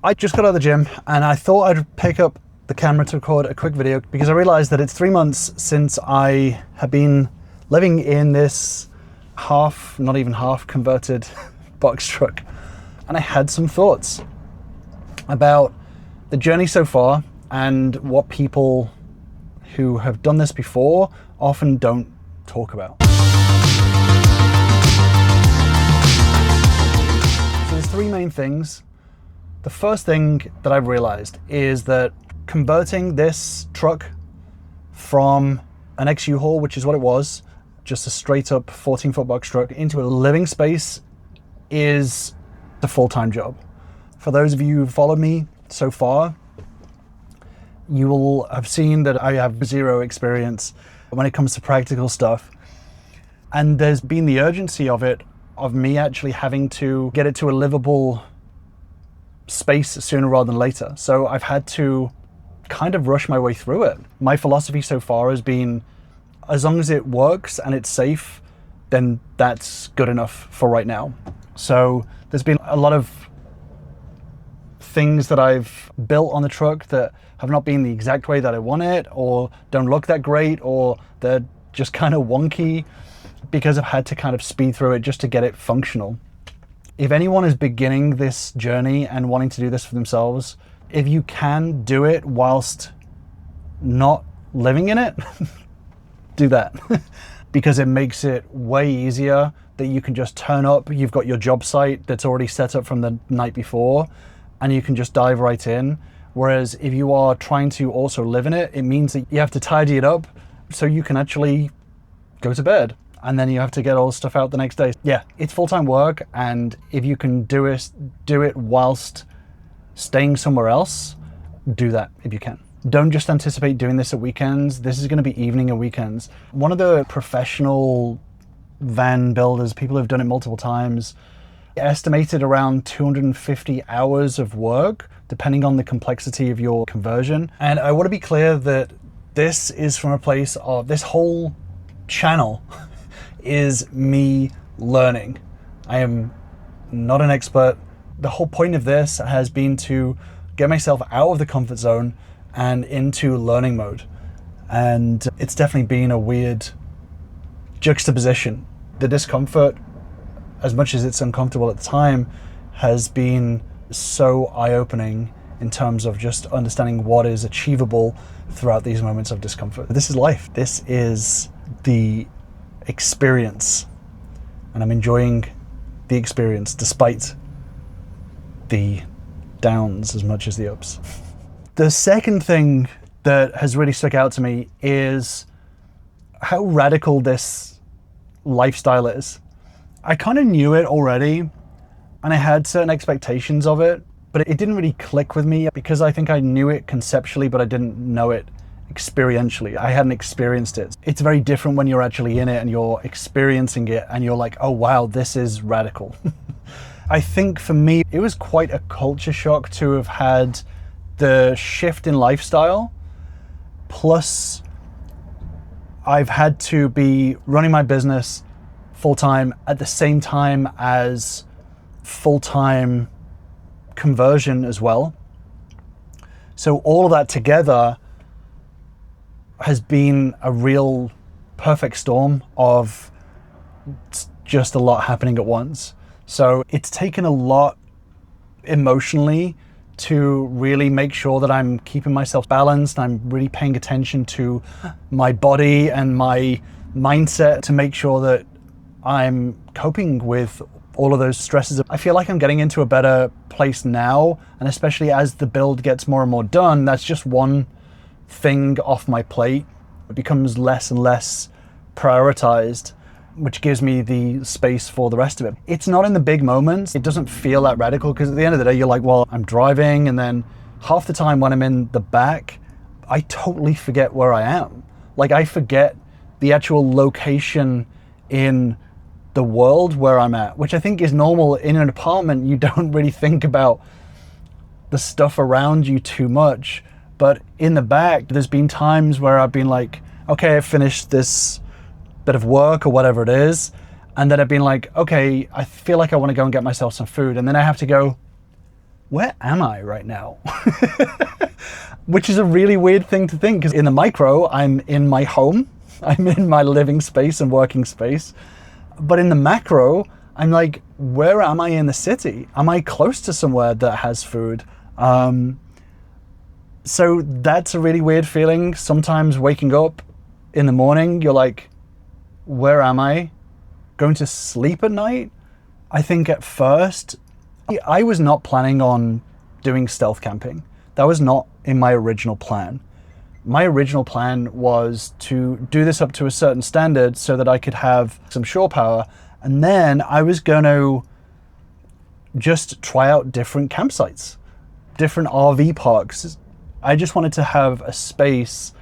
I just got out of the gym and I thought I'd pick up the camera to record a quick video because I realized that it's 3 months since I have been living in this not even half converted box truck. And I had some thoughts about the journey so far and what people who have done this before often don't talk about. So there's three main things. The first thing that I've realized is that converting this truck from an ex-U-Haul, which is what it was, just a straight up 14-foot box truck, into a living space is a full-time job. For those of you who followed me so far, you will have seen that I have zero experience when it comes to practical stuff. And there's been the urgency of it, of me actually having to get it to a livable space sooner rather than later. So I've had to kind of rush my way through it. My philosophy so far has been, as long as it works and it's safe, then that's good enough for right now. So there's been a lot of things that I've built on the truck that have not been the exact way that I want it, or don't look that great, or they're just kind of wonky, because I've had to kind of speed through it just to get it functional. If anyone is beginning this journey and wanting to do this for themselves, if you can do it whilst not living in it, do that. Because it makes it way easier that you can just turn up, you've got your job site that's already set up from the night before, and you can just dive right in. Whereas if you are trying to also live in it, it means that you have to tidy it up so you can actually go to bed. And then you have to get all the stuff out the next day. Yeah, it's full-time work, and if you can do it whilst staying somewhere else, do that if you can. Don't just anticipate doing this at weekends. This is going to be evening and weekends. One of the professional van builders, people who've done it multiple times, estimated around 250 hours of work, depending on the complexity of your conversion. And I want to be clear that this is from a place of, this whole channel is me learning. I am not an expert. The whole point of this has been to get myself out of the comfort zone and into learning mode. And it's definitely been a weird juxtaposition. The discomfort, as much as it's uncomfortable at the time, has been so eye-opening in terms of just understanding what is achievable throughout these moments of discomfort. This is life. This is the experience, and I'm enjoying the experience despite the downs as much as the ups. The second thing that has really stuck out to me is how radical this lifestyle is. I kind of knew it already, and I had certain expectations of it, but it didn't really click with me because I think I knew it conceptually, but I didn't know it experientially. I hadn't experienced it. It's very different when you're actually in it and you're experiencing it and you're like, oh wow, this is radical. I think for me, it was quite a culture shock to have had the shift in lifestyle, plus I've had to be running my business full-time at the same time as full-time conversion as well. So all of that together has been a real perfect storm of just a lot happening at once. So it's taken a lot emotionally to really make sure that I'm keeping myself balanced. I'm really paying attention to my body and my mindset to make sure that I'm coping with all of those stresses. I feel like I'm getting into a better place now, and especially as the build gets more and more done, that's just one thing off my plate. It becomes less and less prioritized, which gives me the space for the rest of it. It's not in the big moments. It doesn't feel that radical because at the end of the day, you're like, well, I'm driving, and then half the time when I'm in the back, I totally forget where I am. Like, I forget the actual location in the world where I'm at, which I think is normal. In an apartment, you don't really think about the stuff around you too much. But in the back, there's been times where I've been like, okay, I finished this bit of work or whatever it is, and then I've been like, okay, I feel like I want to go and get myself some food, and then I have to go, where am I right now? Which is a really weird thing to think, because in the micro, I'm in my home, I'm in my living space and working space. But in the macro, I'm like, where am I in the city? Am I close to somewhere that has food? So that's a really weird feeling. Sometimes waking up in the morning, you're like, where am I? Going to sleep at night? I think at first, I was not planning on doing stealth camping. That was not in my original plan. My original plan was to do this up to a certain standard so that I could have some shore power. And then I was going to just try out different campsites, different RV parks. I just wanted to have a space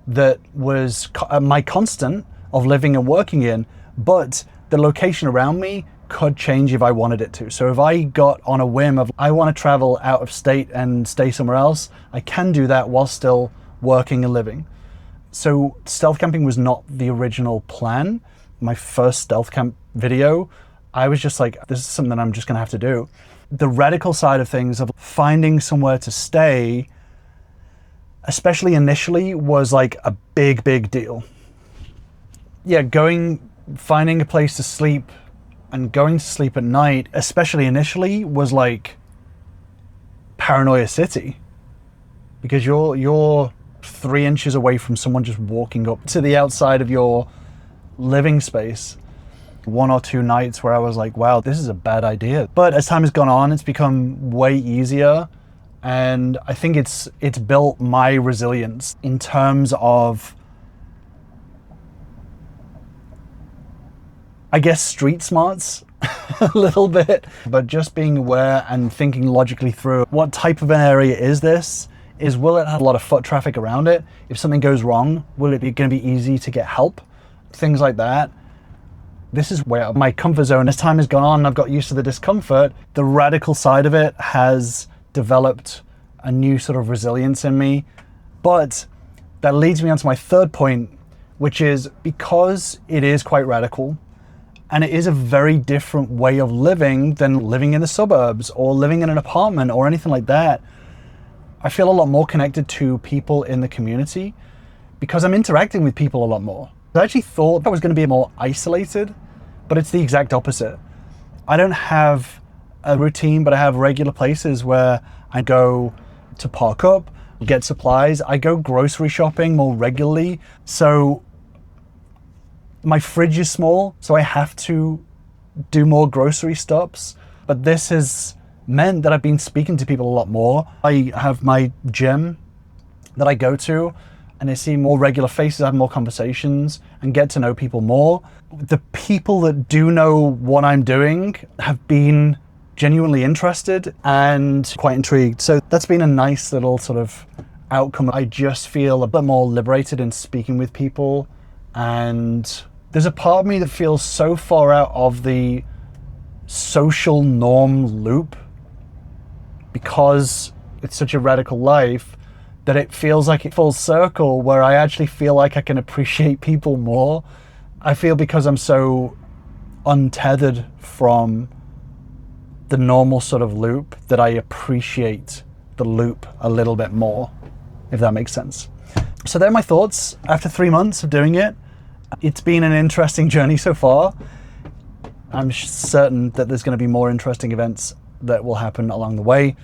that was my constant of living and working in, but the location around me could change if I wanted it to. So if I got on a whim of, I want to travel out of state and stay somewhere else, I can do that while still working and living. So stealth camping was not the original plan. My first stealth camp video, I was just like, this is something I'm just gonna have to do. The radical side of things of finding somewhere to stay, especially initially, was like a big deal. Yeah, finding a place to sleep and going to sleep at night, especially initially, was like paranoia city, because you're 3 inches away from someone just walking up to the outside of your living space. 1 or 2 nights where I was like, wow, this is a bad idea. But as time has gone on, it's become way easier. And I think it's built my resilience in terms of, I guess, street smarts a little bit, but just being aware and thinking logically through what type of an area is this? Will it have a lot of foot traffic around it? If something goes wrong, will it be going to be easy to get help? Things like that. This is where my comfort zone, as time has gone on, I've got used to the discomfort. The radical side of it has developed a new sort of resilience in me. But that leads me on to my third point, which is, because it is quite radical, and it is a very different way of living than living in the suburbs or living in an apartment or anything like that, I feel a lot more connected to people in the community because I'm interacting with people a lot more. I actually thought I was going to be more isolated, but it's the exact opposite. I don't have a routine, but I have regular places where I go to park up, get supplies. I go grocery shopping more regularly. So my fridge is small, so I have to do more grocery stops. But this has meant that I've been speaking to people a lot more. I have my gym that I go to, and I see more regular faces, I have more conversations and get to know people more. The people that do know what I'm doing have been genuinely interested and quite intrigued. So that's been a nice little sort of outcome. I just feel a bit more liberated in speaking with people, and there's a part of me that feels so far out of the social norm loop because it's such a radical life that it feels like it full circle, where I actually feel like I can appreciate people more. I feel because I'm so untethered from the normal sort of loop that I appreciate the loop a little bit more, if that makes sense. So they're my thoughts after 3 months of doing it. It's been an interesting journey so far. I'm certain that there's going to be more interesting events that will happen along the way.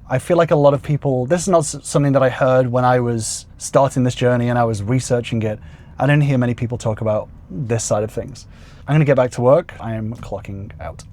I feel like a lot of people, this is not something that I heard when I was starting this journey and I was researching it. I didn't hear many people talk about this side of things. I'm going to get back to work. I am clocking out.